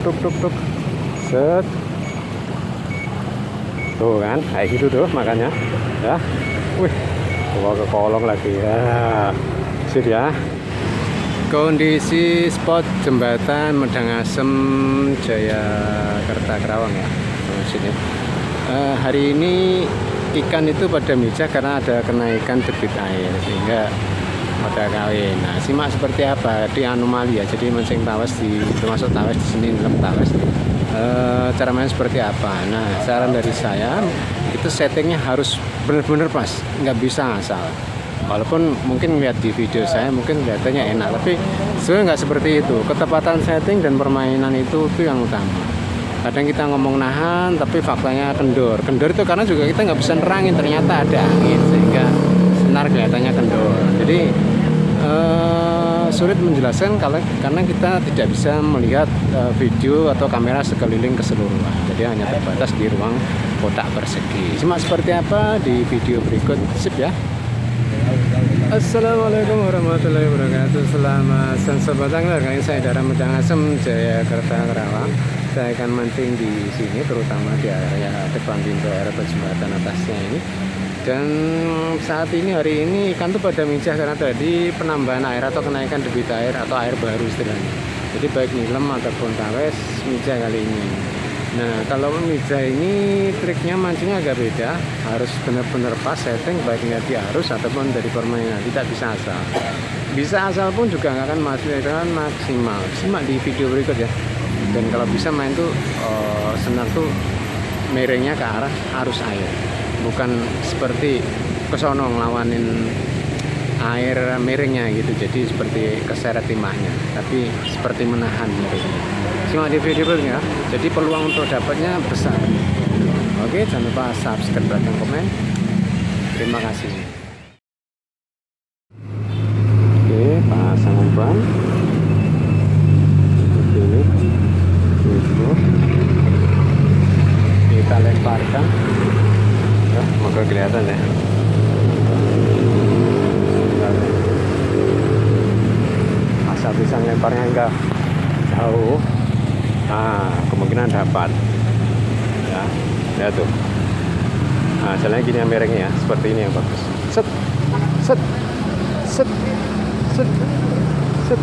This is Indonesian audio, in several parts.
Tuk tuk tuk. Set. Tuh kan, kayak gitu tuh makanya. Ya. Wih, bawa ke kolong lagi ya. Sip ya. Kondisi spot jembatan Medangasem Jayakarta Kerawang ya. Sini. Hari ini ikan itu pada mijah karena ada kenaikan debit air sehingga pada kawin. Nah, simak seperti apa di anomali ya. Jadi mancing tawes di termasuk tawes di sini dalam tawes. Cara main seperti apa? Nah, saran dari saya itu settingnya harus benar-benar pas, nggak bisa asal. Walaupun mungkin lihat di video saya mungkin kelihatannya enak, tapi sebenarnya nggak seperti itu. Ketepatan setting dan permainan itu yang utama. Kadang kita ngomong nahan, tapi faktanya kendor. Kendor itu karena juga kita nggak bisa nerangin, ternyata ada angin sehingga senar kelihatannya kendor. Jadi sulit menjelaskan karena kita tidak bisa melihat video atau kamera sekeliling keseluruhan. Jadi hanya terbatas di ruang kotak persegi. Simak seperti apa di video berikut. Sip ya. Assalamualaikum warahmatullahi wabarakatuh. Selamat siang sobat angler. Kali ini saya dari Medangasem Jayakarta Kerawang. Saya akan mancing di sini, terutama di area depan pintu air atau jembatan atasnya ini. Dan saat ini hari ini ikan tuh pada mijah karena tadi penambahan air atau kenaikan debit air atau air baru istilahnya. Jadi baik nilem ataupun tawes mijah kali ini. Nah, kalau mijah ini triknya mancingnya agak beda, harus benar-benar pas setting baiknya di arus ataupun dari permainan, tidak bisa asal. Bisa asal pun juga nggak akan maksimal. Simak di video berikut ya. Dan kalau bisa main tuh senar tuh miringnya ke arah arus air, bukan seperti kesono ngelawanin air miringnya gitu. Jadi seperti keseret timahnya, tapi seperti menahan miringnya. Simak di video berikutnya. Jadi peluang untuk dapatnya besar. Oke, jangan lupa subscribe dan komen. Terima kasih. Oke, pasang umpan. Ini itu kita lemparkan. Ya, semoga kelihatan ya. Asal bisa lemparnya enggak jauh. Nah, kemungkinan dapat ya, lihat tuh. Nah, jalannya gini yang miringnya ya, seperti ini yang bagus. Set, set, set, set, set.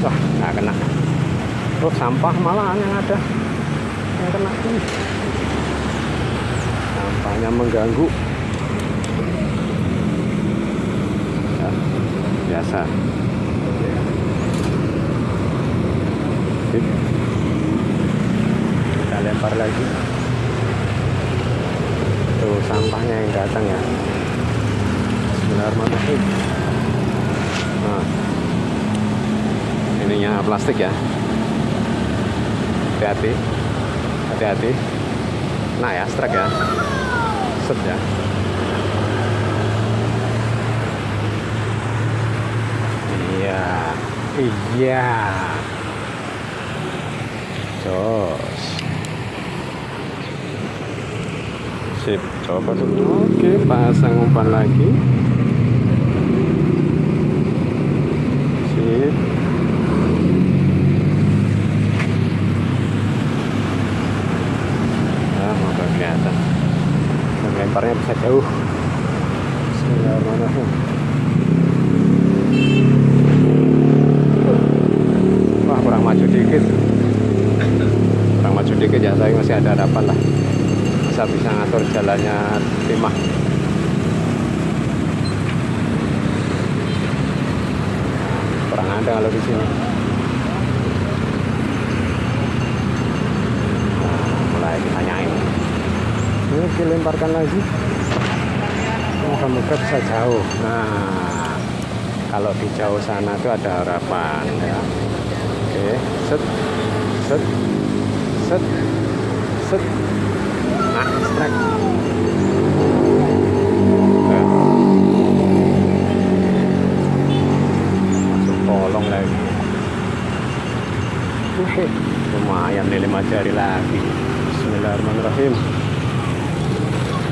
Wah, nggak kena. Oh, sampah malahan yang ada yang kena. Sampahnya mengganggu ya, biasa. Kita lempar lagi. Tuh sampahnya yang datang ya. Bismillahirrahmanirrahim. Nah, ininya plastik ya. Hati-hati, hati-hati. Nah ya, strike ya. Set ya. Iya, iya. Jos. Sip, coba dulu. Oke, pasang umpan lagi. Sip. Nah, moga kelihatan. Lemparnya bisa jauh. Bismillahirrahmanirrahim. Wah, kurang maju dikit. Kurang maju dikit ya, tapi masih ada harapan lah. Bisa ngatur jalannya timah. Kurang ada kalau di sini. Nah, mulai ditanyain. Ini dilemparkan lagi. Moga-moga bisa jauh. Nah, kalau di jauh sana tuh ada harapan ya. Oke, set, set, set, set. Nah, strike. Masuk kolong lagi. Lumayan nih 5 jari lagi. Bismillahirrahmanirrahim.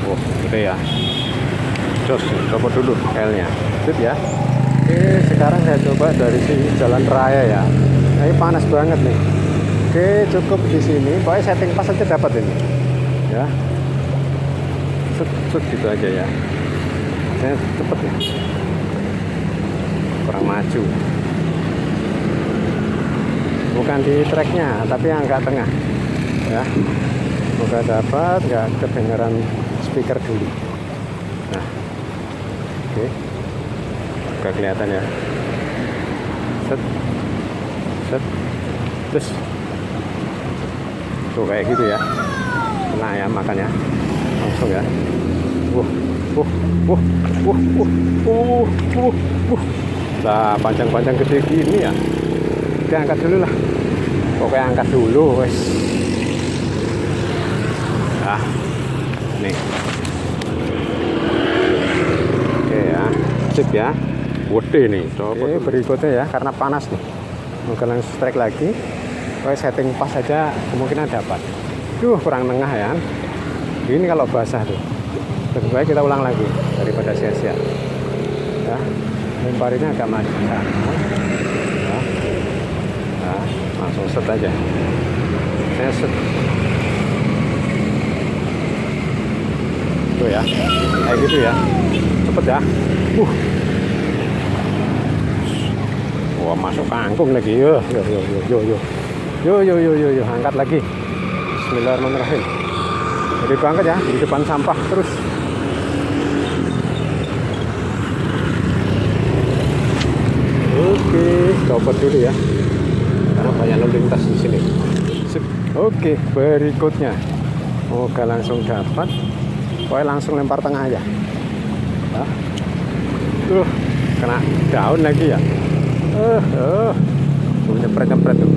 Wah, gede ya. Jos, coba dulu L-nya. Sip ya. Oke, sekarang saya coba dari sini jalan raya ya. Ini panas banget nih. Oke, cukup di sini. Pokoknya setting pas aja dapat ini. Ya. Set gitu aja ya. Saya cepet ya. Kurang maju. Bukan di tracknya, tapi yang agak tengah. Ya. Semoga dapat, nggak kedengeran speaker dulu. Nah, oke, nggak kelihatan ya. Set, set, terus, tuh kayak gitu ya. Nah ya makannya, langsung ya. Lah panjang-panjang gede gini ya. Oke, angkat dulu lah. Pokoknya angkat dulu, wes. Nah, nih. Oke ya, sip ya. Gede nih. Oke, berikutnya ya, karena panas nih. Mungkin langsung strike lagi. Pokoknya setting pas aja kemungkinan dapat. Kurang tengah ya. Ini kalau basah tuh. Lebih baik kita ulang lagi daripada sia-sia. Ya, lemparinnya agak maju. Nah, langsung set aja. Saya set. Tuh ya, kayak gitu ya. Cepet ya. Wah, masuk kangkung lagi. Yo, angkat lagi. Bismillahirrahmanirrahim. Jadi angkat ya, di depan sampah terus. Oke, copot dulu ya. Karena banyak lalu lintas di sini. Sip. Oke, berikutnya. Semoga langsung dapat. Pokoknya langsung lempar tengah aja. Nah. Kena daun lagi ya. Nyepret-nyepret tuh.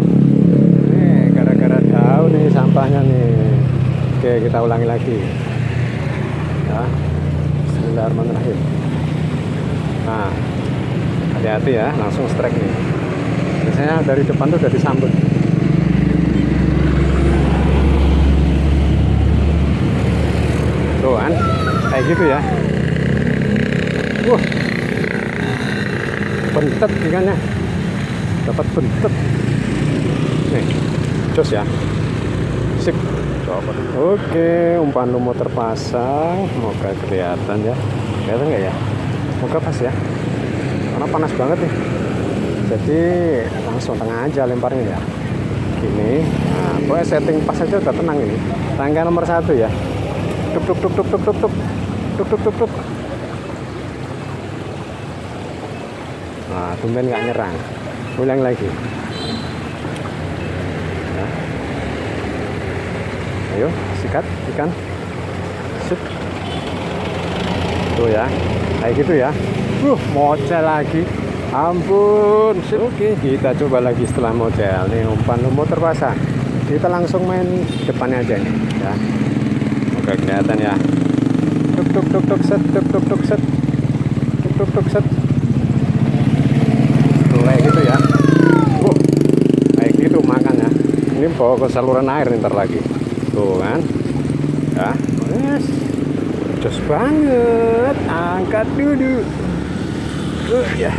Nih, gara-gara daun nih sampahnya nih. Oke, kita ulangi lagi. Ya. Bismillahirrahmanirrahim. Nah, hati-hati ya, langsung strike nih. Biasanya dari depan tuh udah disambut. Tuh kan, kayak gitu ya. Bentet ikannya. Dapat bentet. Nih, jos ya. Sip. Oke, umpan lumut terpasang. Semoga kelihatan ya. Kelihatan nggak ya? Semoga pas ya. Karena panas banget nih. Jadi langsung tengah aja lemparnya ya. Gini. Nah, pokoknya setting pas aja udah tenang ini. Tangga nomor 1 ya. Tuk. Nah, tumben nggak nyerang. Ulang lagi. Nah. Ayo, sikat ikan. Sip. Tuh ya, kayak gitu ya. Mocel lagi. Ampun. Sip. Oke, kita coba lagi setelah mocel. Nih umpan lumut terpasang. Kita langsung main depannya aja nih, ya. Oke, kelihatan ya. Tuk set. Tuk set. Tuh kayak gitu ya. Kayak gitu makannya. Ini bawa ke saluran air ntar lagi. Tuh kan. Ya. Yes. Jos banget. Angkat dulu. Ya.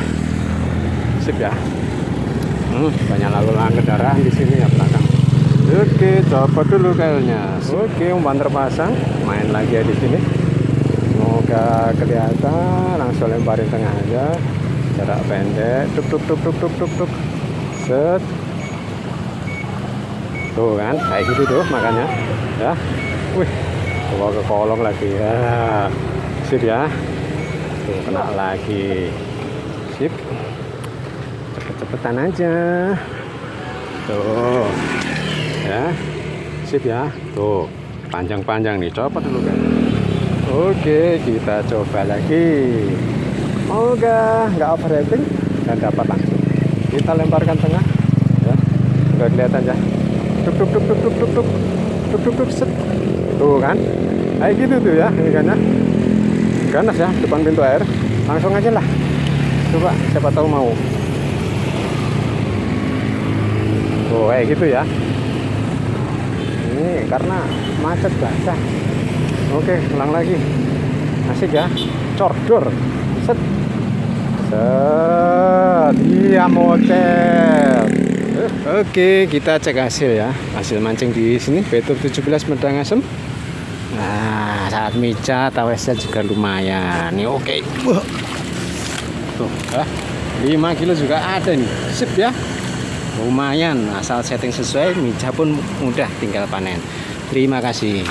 Sip ya. Banyak lalu lalang kendaraan di sini ya belakang. Oke, copot dulu kailnya. Oke, umpan terpasang. Main lagi ya di sini. Semoga kelihatan. Langsung lemparin tengah aja. Jarak pendek. Tuk. Set. Tuh kan, kayak gitu tuh makanya. Ya. Wih, bawa ke kolong lagi ya. Sip ya. Tuh, kena lagi. Sip. Cepet-cepetan aja. Tuh. Ya. Sip ya. Tuh, panjang-panjang nih. Copot dulu kan. Oke, kita coba lagi. Moga nggak overrating dan dapat langsung. Kita lemparkan tengah. Ya. Nggak kelihatan ya. Tuk set. Tuh kan. Kayak gitu tuh ya ikannya. Ganas ya depan pintu air. Langsung aja lah. Coba siapa tahu mau. Tuh kayak gitu ya. Ini karena macet basah. Oke, ulang lagi. Asik ya. Cordor. Set. Iya mocel. Oke, kita cek hasil ya. Hasil mancing di sini Betur 17 Medang Asem. Nah, saat mica tawesnya juga lumayan. Nih oke. Wah. Tuh, 5 kilo juga ada nih. Sip ya. Lumayan, asal setting sesuai, mica pun mudah, tinggal panen. Terima kasih.